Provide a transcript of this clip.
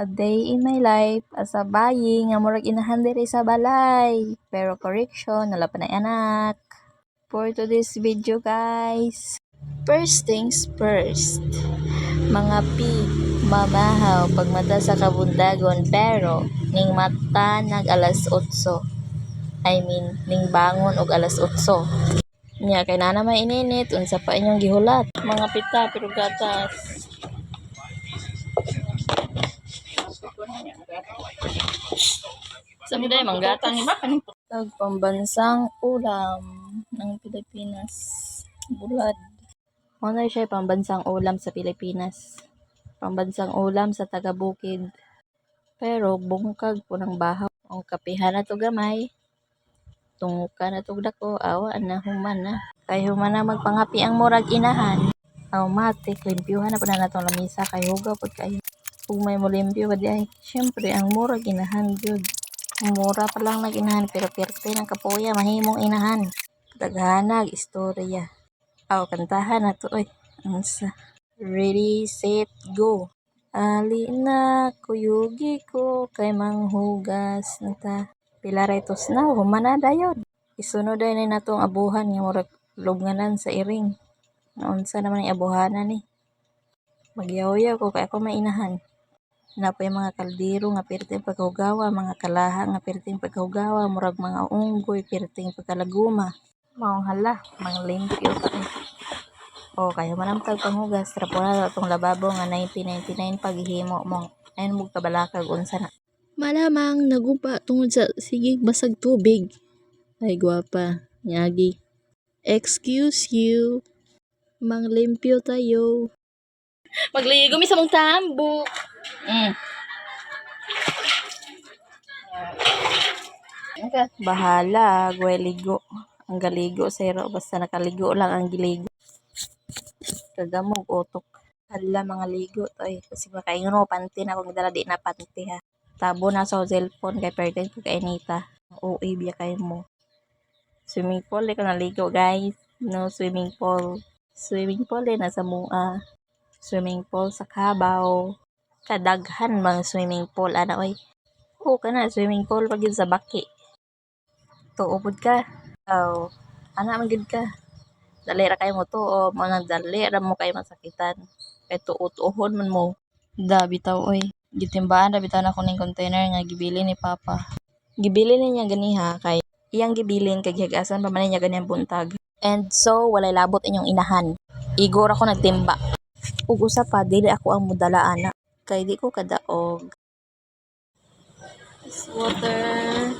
A day in my life as a bayi nga murag inahan diri sa balay. Pero correction, wala pa na anak. For today's video guys, first things first. Mga mamahaw pagmata sa kabundagon pero ning mata nag alas 8. Ning bangon og alas 8. Nya kay na naman ininit unsa pa inyong gihulat? Mga pita pero gatas. Sa mga manggatang iba kaning pambansang ulam ng Pilipinas. Bulad. Ano siya pambansang ulam sa Pilipinas? Pambansang ulam sa taga-bukid. Pero bungkag po ng bahaw. Ang kapihan na to gamay. Tunguka na to dako. Awa na human na. Kay human na magpangapi ang murag inahan. Automatic. Limpyuhan na po na natong lamisa. Kay hugaw po kayo. Kung may mulimpyo ba di ay. Siyempre ang murag inahan good. Mura pa lang nag-inahan pero perte ng kapoya mahimong inahan. Daghanag istorya. Kantahan na to oy. Ansa. Ready, set, go. Ali na kuyugi ko kay manghugas na ta. Pila retos na humana dayon. Isunod ay na natong abuhan nga murag lubnganan sa iring. Naunsa naman ang abuhanan ni. Magyaw-yaw ko kay ako mainahan. Napay mga kaldero nga perting paghugawa, mga kalaha nga perting paghugawa, murag mga unggoy perting pagkalaguma. Mao hala, mga limpyo pa rin. Kayo manamtag panghugas, rapona itong lababo nga 1999 paghihimo mo. Ayun mo kabalakag unsa na. Malamang nagupa tungod sa sigig basag tubig. Ay gwapa, nyagi. Excuse you. Mang limpyo tayo. Magligo mi sa mong tambok. Bahala, ligo. Ang galigo zero basta nakaligo lang ang giligo. Kagamog utok. Hala mga ligo to eh. Kasi makaingon mo panty na kung dala di na panty ha. Tabo na sa cellphone kay pertin ko kay Anita. OA biya kay mo. Swimming pool ko naligo guys. No swimming pool. Swimming pool nasa mua. Swimming pool sa Kabaw. Kadaghan bang swimming pool ana oy. Kana swimming pool pag yun sa Baki. Tuupod ka. Ana man gid ka. Dali ra kay mo tuob, mo dali ra mo kay masakitan. Kay tuot-uhon man mo. Da bitaw oy. Gitimbaan ra bitaw na ko ning container nga gibili ni Papa. Gibili niya ganiha kay iyang gibilin kay higasan pa man niya ganyan buntag. And so walay labot inyong inahan. Igor ako nagtimba. Ug usa pa dili ako ang mudala ana kay di ko kadaog. Water.